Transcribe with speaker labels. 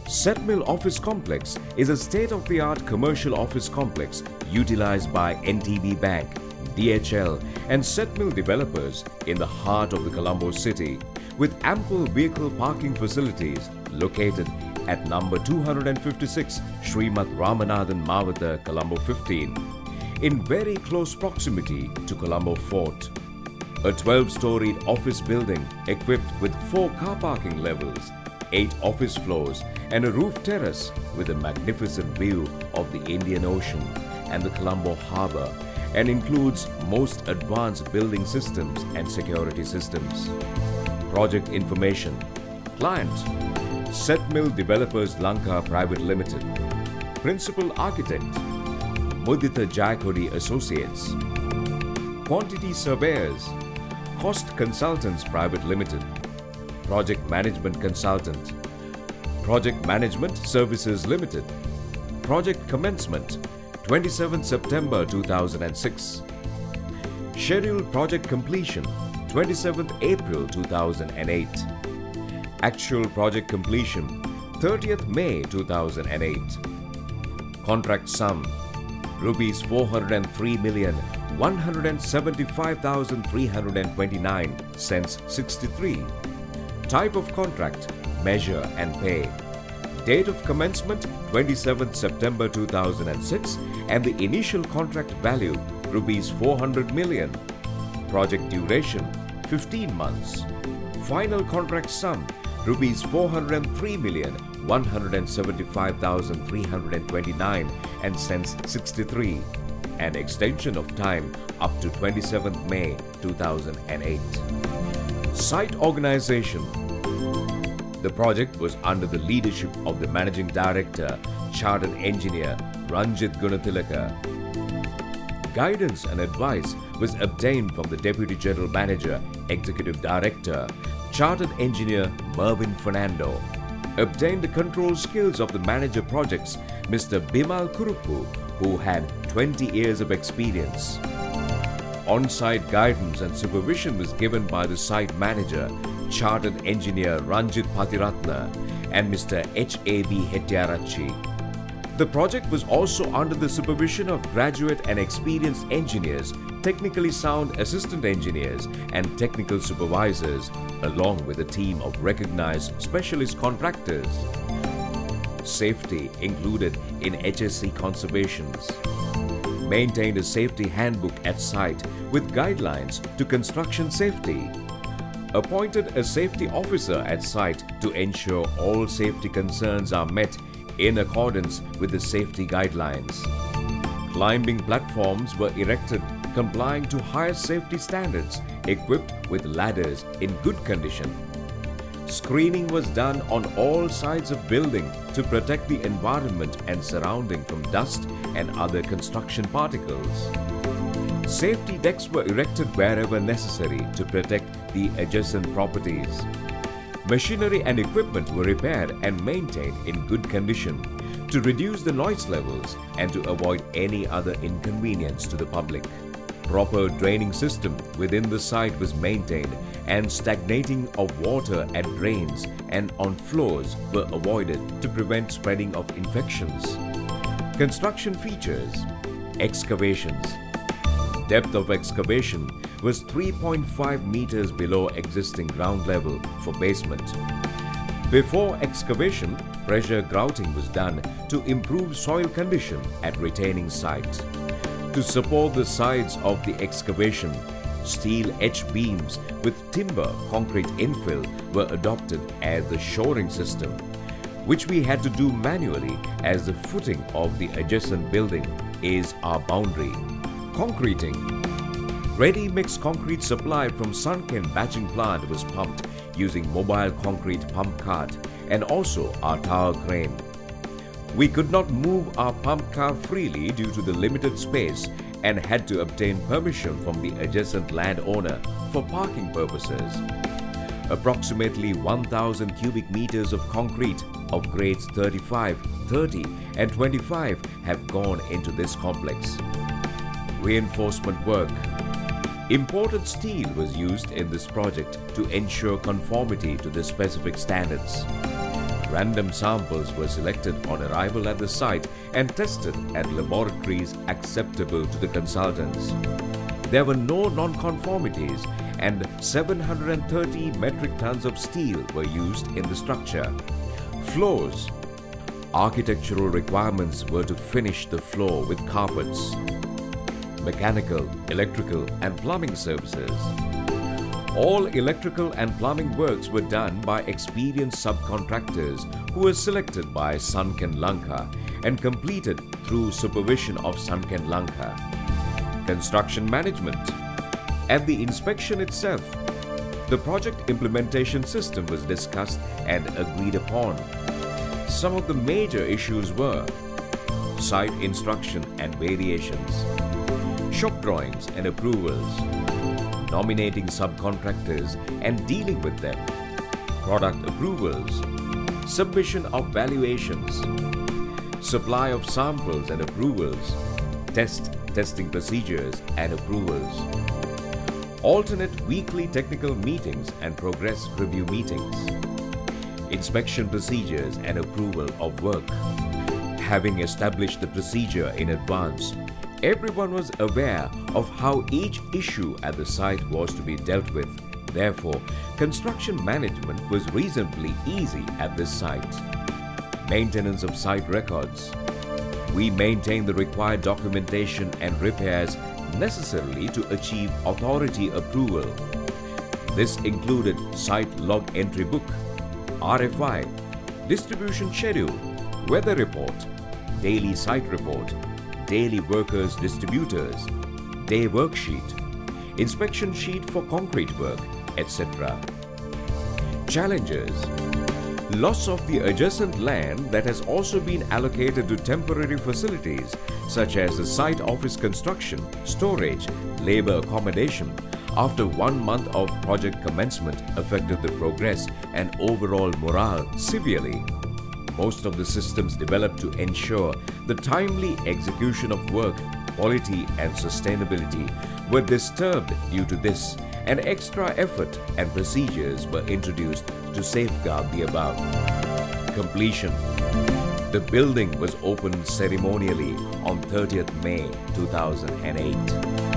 Speaker 1: SETMIL Office Complex is a state-of-the-art commercial office complex utilized by NTB Bank, DHL and SETMIL developers in the heart of the Colombo city with ample vehicle parking facilities located at number 256 Srimat Ramanathan Mawatha, Colombo 15, in very close proximity to Colombo Fort. A 12-storied office building equipped with 4 car parking levels, 8 office floors and a roof terrace with a magnificent view of the Indian Ocean and the Colombo Harbour, and includes most advanced building systems and security systems. Project information. Client: SETMIL Developers Lanka Private Limited. Principal Architect: Mudita Jayakodi Associates. Quantity Surveyors: Cost Consultants Private Limited. Project Management Consultant: Project Management Services Limited. Project Commencement: 27 September 2006. Scheduled Project Completion: 27th April 2008. Actual Project Completion: 30th May 2008. Contract Sum: Rupees 403,175,329 cents 63. Type of contract: measure and pay. Date of commencement: 27th September 2006 and the initial contract value rupees 400 million. Project duration: 15 months. Final contract sum: rupees 403,175,329 and cents 63, and extension of time up to 27th May 2008. Site organization. The project was under the leadership of the Managing Director, Chartered Engineer Ranjit Gunatilaka. Guidance and advice was obtained from the Deputy General Manager, Executive Director, Chartered Engineer Mervin Fernando. Obtained the control skills of the Manager Projects, Mr. Bimal Kurupu, who had 20 years of experience. On-site guidance and supervision was given by the Site Manager, Chartered Engineer Ranjit Patiratna and Mr. H.A.B. Hettiarachchi. The project was also under the supervision of graduate and experienced engineers, technically sound assistant engineers and technical supervisors, along with a team of recognized specialist contractors. Safety included in HSC conservations. Maintained a safety handbook at site with guidelines to construction safety. Appointed a safety officer at site to ensure all safety concerns are met in accordance with the safety guidelines. Climbing platforms were erected complying to higher safety standards, equipped with ladders in good condition. Screening was done on all sides of building to protect the environment and surrounding from dust and other construction particles. Safety decks were erected wherever necessary to protect the adjacent properties. Machinery and equipment were repaired and maintained in good condition to reduce the noise levels and to avoid any other inconvenience to the public. Proper draining system within the site was maintained and stagnating of water at drains and on floors were avoided to prevent spreading of infections. Construction features: excavations. Depth of excavation was 3.5 meters below existing ground level for basement. Before excavation, pressure grouting was done to improve soil condition at retaining site. To support the sides of the excavation, steel H-beams with timber concrete infill were adopted as the shoring system, which we had to do manually as the footing of the adjacent building is our boundary. Concreting. Ready mixed concrete supplied from Sanken batching plant was pumped using mobile concrete pump cart and also our tower crane. We could not move our pump car freely due to the limited space and had to obtain permission from the adjacent landowner for parking purposes. Approximately 1,000 cubic meters of concrete of grades 35, 30 and 25 have gone into this complex. Reinforcement work. Imported steel was used in this project to ensure conformity to the specific standards. Random samples were selected on arrival at the site and tested at laboratories acceptable to the consultants. There were no non-conformities and 730 metric tons of steel were used in the structure. Floors. Architectural requirements were to finish the floor with carpets. Mechanical, electrical and plumbing services. All electrical and plumbing works were done by experienced subcontractors who were selected by Sanken Lanka and completed through supervision of Sanken Lanka. Construction management. At the inspection itself, the project implementation system was discussed and agreed upon. Some of the major issues were site instruction and variations, shop drawings and approvals, nominating subcontractors and dealing with them, product approvals, submission of valuations, supply of samples and approvals, testing procedures and approvals, alternate weekly technical meetings and progress review meetings, inspection procedures and approval of work. Having established the procedure in advance, everyone was aware of how each issue at the site was to be dealt with. Therefore, construction management was reasonably easy at this site. Maintenance of site records. We maintain the required documentation and repairs necessarily to achieve authority approval. This included site log entry book, RFI, distribution schedule, weather report, daily site report, daily workers distributors, day worksheet, inspection sheet for concrete work, etc. Challenges. Loss of the adjacent land that has also been allocated to temporary facilities such as the site office construction, storage, labor accommodation after 1 month of project commencement affected the progress and overall morale severely. Most of the systems developed to ensure the timely execution of work, quality and sustainability were disturbed due to this, and extra effort and procedures were introduced to safeguard the above. Completion. The building was opened ceremonially on 30th May 2008.